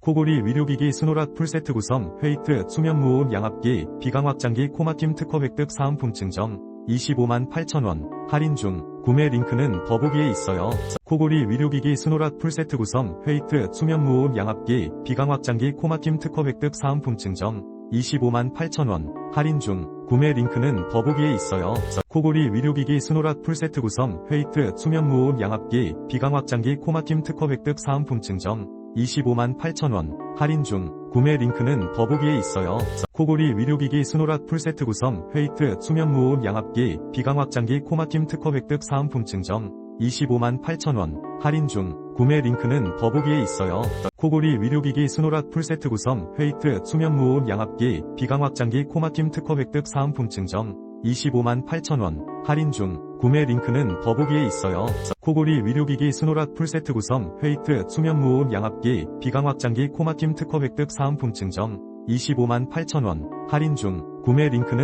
코골이 위료기기 스노락 풀세트 구성 웨이트 수면 무호흡 양압기 비강 확장기 코마팀 특허 획득 사은품 증정 258,000원 할인 중 구매 링크는 더보기에 있어요. 코골이 위료기기 스노락 풀세트 구성 웨이트 수면 무호흡 양압기 비강 확장기 코마팀 특허 획득 사은품 증정 258,000원 할인 중 구매 링크는 더보기에 있어요. 코골이 위료기기 스노락 풀세트 구성 웨이트 수면 무호흡 양압기 비강 확장기 코마팀 특허 획득 사은품 증정 258,000원 할인 중 구매 링크는 더보기에 있어요. 코골이 위료기기 스노락 풀세트 구성 웨이트 수면 무호흡 양압기 비강 확장기 코마팀 특허 획득 사은품 증정 258,000원 할인 중 구매 링크는 더보기에 있어요. 코골이 위료기기 스노락 풀세트 구성 웨이트 수면 무호흡 양압기 비강 확장기 코마팀 특허 획득 사은품 증정 258,000원 할인 중 구매 링크는 더보기에 있어요. 코골이 위료기기 스노락 풀세트 구성 웨이트 수면 무호흡 양압기 비강 확장기 코마팀 특허 획득 사은품 증정 258,000원 할인 중 구매 링크는